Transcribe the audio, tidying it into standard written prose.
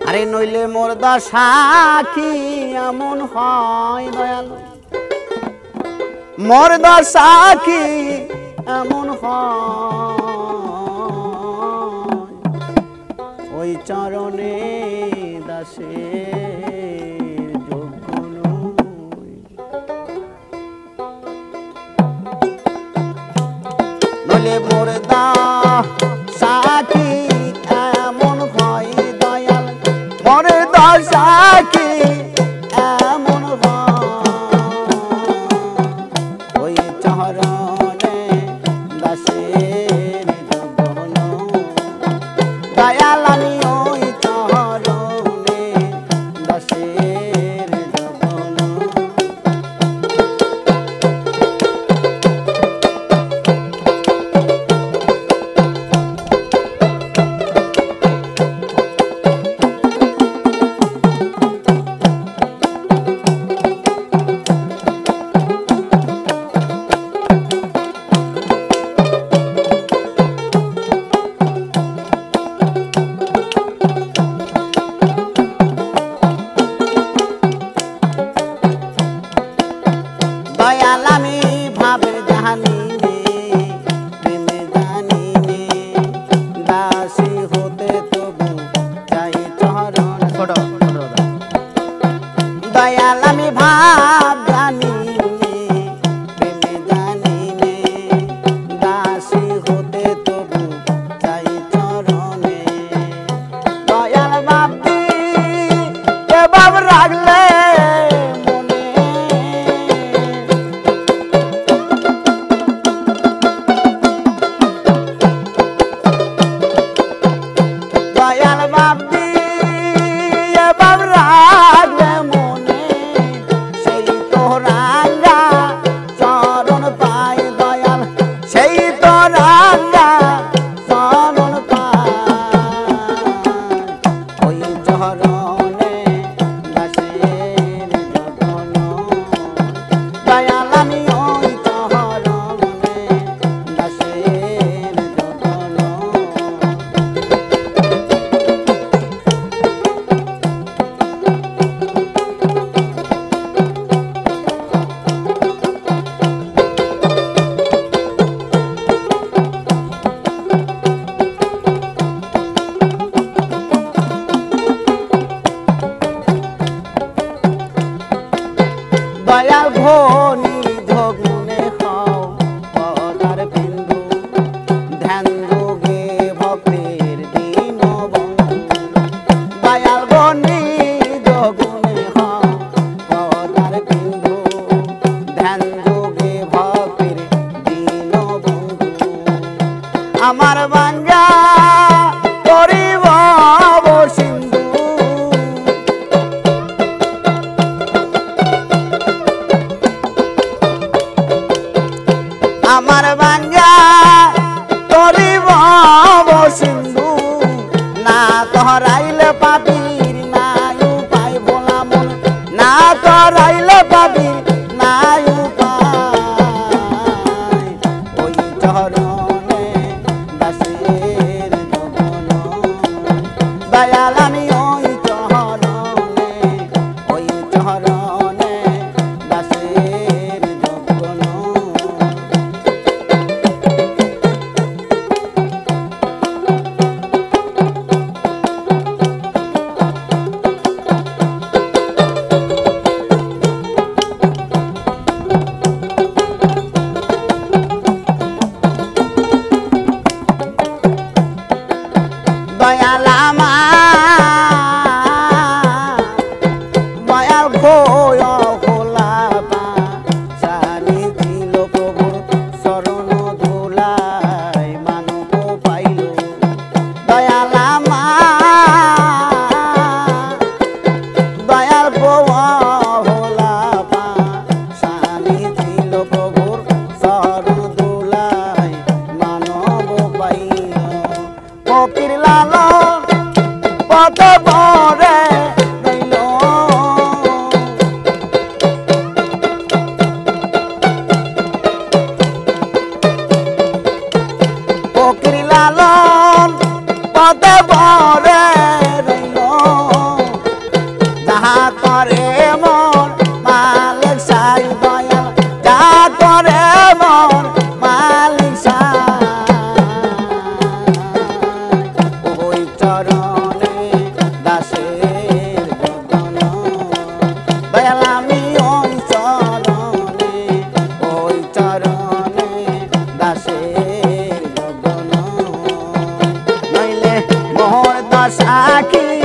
আরে নইলে মোর দশা কি এমন হয় দয়াল, মোর দশা কি এমন হয়, ওই চরণে দাসের যোগ্য নই। নইলে মোর দশা কি এমন হয় দয়াল, মোর দশা কি এমন হয়, ওই চরণে দাসের যোগ্য নই। দয়াল আমি ওই চরণে দাসের যোগ্য নই। দয়াল আমি ভাবের জানি নে, প্রেমে জানি নে, দাসী হতে তবু চাই চরণ। দয়াল আমি ভাব জানি নে, প্রেমে জানি নে, দাসী হতে তবু চাই চরণে। দয়াল ভাবতি এ ভাব রাখলে দয়াল বাপি এবার রাখলে মনে, সেই তো রাঙ্গা চরণ পায় দয়াল, সেই তো রাঙ্গা চরণ পায়, ওই চরণে দাসের যোগ্য নই। দয়াল আমি ওই চরণে দাসের যোগ্য নই। দয়াল ঘনি ধগুনে খাও পদার বিন্দু, ধ্যান যোগে ভক্তের দীন বন্ধু। দয়াল ঘনি ধগুনে খাও পদার বিন্দু, ধ্যান যোগে ভক্তের দীন বন্ধু। আমার বাঙ্গা করিব সিন্ধু, আমার বাঙ্গা করিব সিন্ধু, না তহরাইলে পাবির নাই উপায় ভোলা মন, না তহরাইলে পাবির নাই উপায়, ওই চরণে দাসের যোগ্য নই। দয়াল আমি ওই চরণে দাসের যোগ্য নই। দয়াল আমার দয়াল ভয় ভোলা সানি ছিল প্রভুর শরণ ধুলাই মানব পাইল। দয়াল আমার দয়াল ভোলা সানি ছিল প্রভুর শরণ ধুলাই মানব পাইল। ফকির লালন পথ ভরে রইল, ফকির লালন সাক্ষী